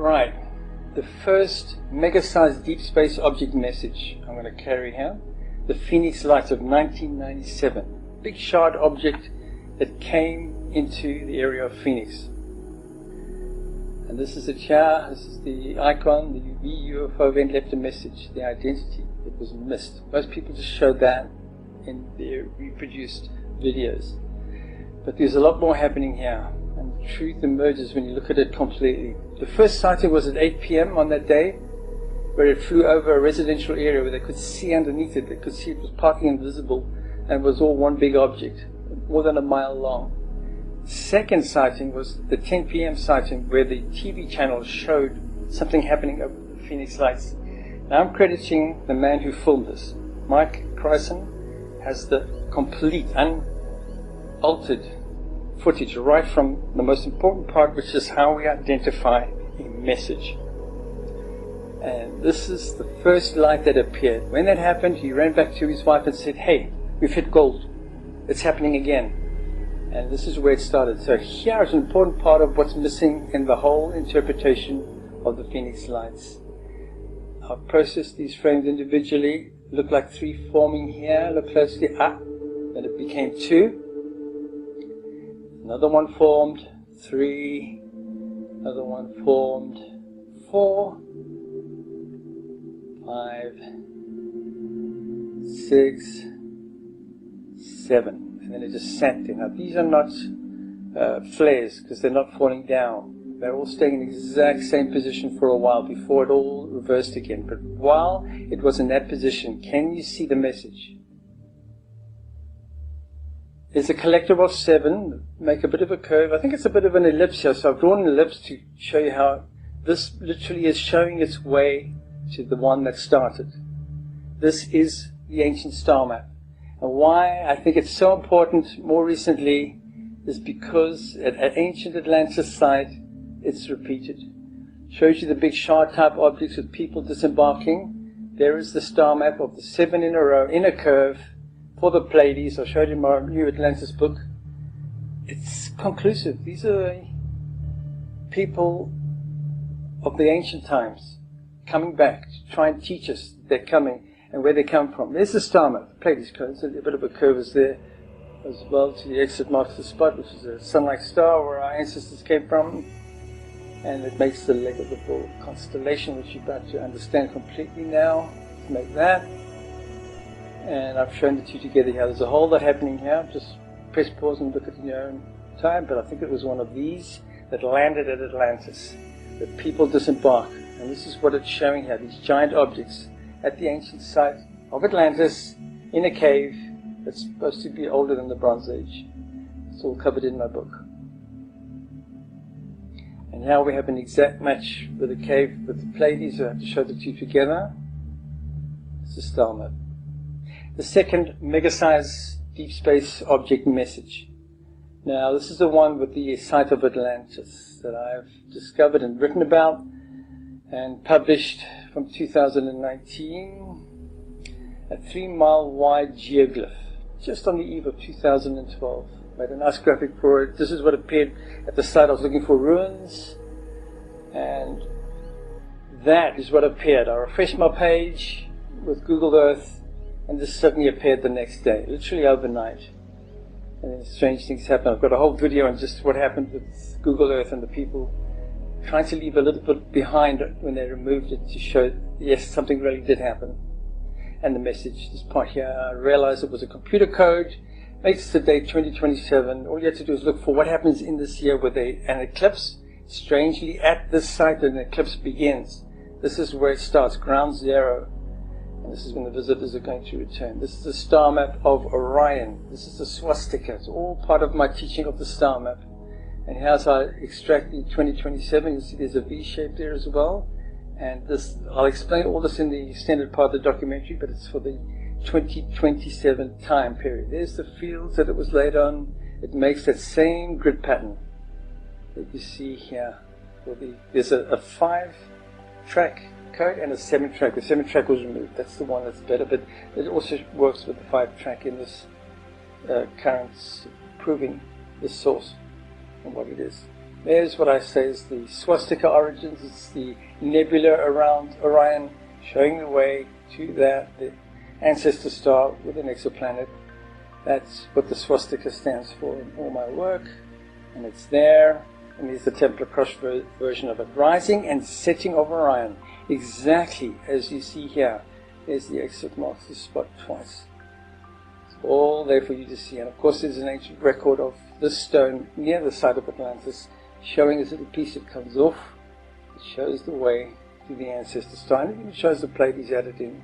Right, the first mega-sized deep space object message I'm going to carry here, the Phoenix Lights of 1997. Big shard object that came into the area of Phoenix. And this is it here, this is the icon, the V UFO event left a message, the identity that was missed. Most people just show that in their reproduced videos. But there's a lot more happening here, and the truth emerges when you look at it completely. The first sighting was at 8 p.m. on that day, where it flew over a residential area where they could see underneath it. They could see it was partly invisible and was all one big object, more than a mile long. Second sighting was the 10 p.m. sighting, where the TV channel showed something happening over the Phoenix Lights. Now I'm crediting the man who filmed this. Mike Croson has the complete, unaltered footage right from the most important part, which is how we identify a message. And this is the first light that appeared. When that happened, he ran back to his wife and said, "Hey, we've hit gold. It's happening again." And this is where it started. So here is an important part of what's missing in the whole interpretation of the Phoenix Lights. I've processed these frames individually. Look like three forming here. Look closely. Then it became two. Another one formed. Three. Another one formed. 4. 5. 6. 7. And then it just sat there. Now these are not flares, because they're not falling down. They're all staying in the exact same position for a while before it all reversed again. But while it was in that position, can you see the message? There's a collective of 7, make a bit of a curve. I think it's a bit of an ellipse here, so I've drawn an ellipse to show you how this literally is showing its way to the one that started. This is the ancient star map. And why I think it's so important more recently is because at ancient Atlantis site, it's repeated. Shows you the big shard type objects with people disembarking. There is the star map of the 7 in a row, in a curve, for the Pleiades. I showed you in my new Atlantis book. It's conclusive. These are people of the ancient times coming back to try and teach us they're coming and where they come from. There's the star map. The Pleiades curve. So a bit of a curve is there as well to the exit marks the spot, which is a sun-like star where our ancestors came from. And it makes the leg of the bull constellation, which you're about to understand completely now. Let's make that. And I've shown the two together here. There's a whole lot happening here. Just press pause and look at it in your own time. But I think it was one of these that landed at Atlantis. The people disembarked. And this is what it's showing here. These giant objects at the ancient site of Atlantis in a cave that's supposed to be older than the Bronze Age. It's all covered in my book. And now we have an exact match with the cave with the Pleiades. So I have to show the two together. It's a star map. The second mega-size deep space object message. Now this is the one with the site of Atlantis that I've discovered and written about and published from 2019. A 3-mile wide geoglyph, just on the eve of 2012. Made a nice graphic for it. This is what appeared at the site. I was looking for ruins, and that is what appeared. I refreshed my page with Google Earth, and this suddenly appeared the next day, literally overnight. And then strange things happen. I've got a whole video on just what happened with Google Earth and the people trying to leave a little bit behind when they removed it to show, yes, something really did happen. And the message, this part here, I realized it was a computer code, makes the date 2027. All you have to do is look for what happens in this year with an eclipse. Strangely, at this site, an eclipse begins. This is where it starts, ground zero. And this is when the visitors are going to return. This is the star map of Orion. This is the swastika. It's all part of my teaching of the star map. And here's how I extract the 2027. You see there's a V shape there as well. And this, I'll explain all this in the extended part of the documentary, but it's for the 2027 time period. There's the fields that it was laid on. It makes that same grid pattern that you see here. There's a 5-track code and a 7-track. The 7-track was removed. That's the one that's better, but it also works with the 5-track in this current proving the source and what it is. There's what I say is the swastika origins. It's the nebula around Orion, showing the way to that, the ancestor star with an exoplanet. That's what the swastika stands for in all my work, and it's there. And here's the Templar Cross version of it, rising and setting of Orion, exactly as you see here. There's the exit marks the spot twice. It's all there for you to see. And of course there's an ancient record of this stone near the site of Atlantis, showing this little piece that comes off. It shows the way to the ancestor star, and it even shows the Pleiades added in.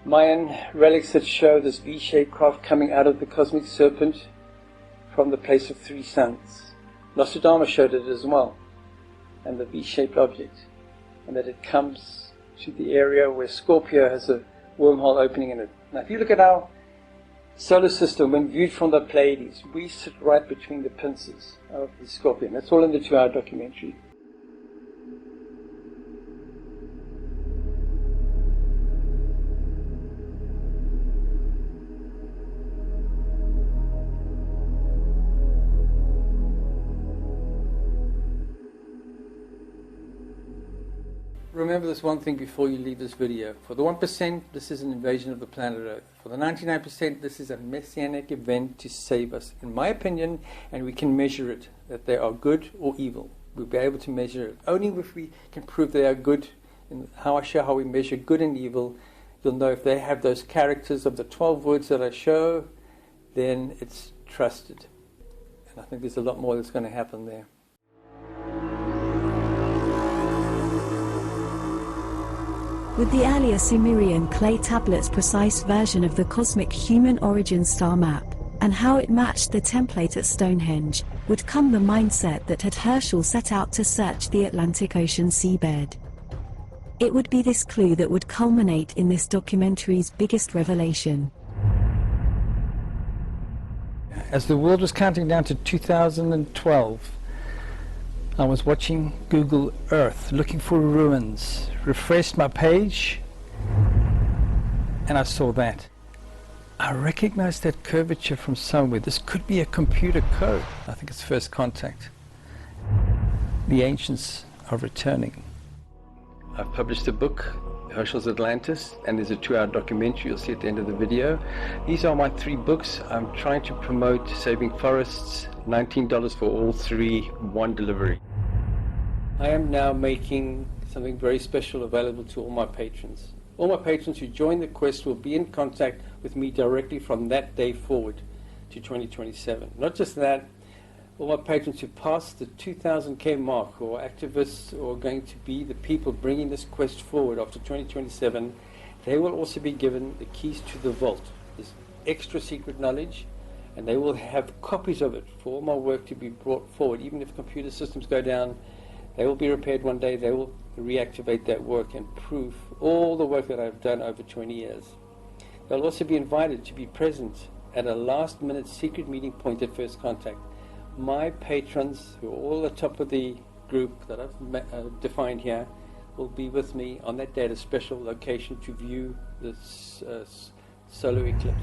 Mayan relics that show this V-shaped craft coming out of the cosmic serpent from the place of three suns. Nostradamus showed it as well, and the V-shaped object, and that it comes to the area where Scorpio has a wormhole opening in it. Now if you look at our solar system when viewed from the Pleiades, we sit right between the pincers of the Scorpion. That's all in the 2-hour documentary. Remember this one thing before you leave this video. For the 1%, this is an invasion of the planet Earth. For the 99%, this is a messianic event to save us, in my opinion, and we can measure it, that they are good or evil. We'll be able to measure it. Only if we can prove they are good, and how I show how we measure good and evil, you'll know if they have those characters of the 12 words that I show, then it's trusted. And I think there's a lot more that's going to happen there. With the earlier Sumerian clay tablets' precise version of the cosmic human origin star map, and how it matched the template at Stonehenge, would come the mindset that had Herschel set out to search the Atlantic Ocean seabed. It would be this clue that would culminate in this documentary's biggest revelation. As the world was counting down to 2012, I was watching Google Earth, looking for ruins, refreshed my page, and I saw that. I recognized that curvature from somewhere. This could be a computer code. I think it's first contact. The ancients are returning. I've published a book, Herschel's Atlantis, and there's a 2-hour documentary you'll see at the end of the video. These are my 3 books. I'm trying to promote Saving Forests, $19 for all 3, 1 delivery. I am now making something very special available to all my patrons. All my patrons who join the quest will be in contact with me directly from that day forward to 2027. Not just that, all my patrons who pass the 2,000K mark, or activists, or are going to be the people bringing this quest forward after 2027, they will also be given the keys to the vault, this extra secret knowledge, and they will have copies of it for all my work to be brought forward. Even if computer systems go down, they will be repaired one day. They will reactivate that work and prove all the work that I've done over 20 years. They'll also be invited to be present at a last-minute secret meeting point at First Contact. My patrons, who are all at the top of the group that I've defined here, will be with me on that day at a special location to view this solar eclipse.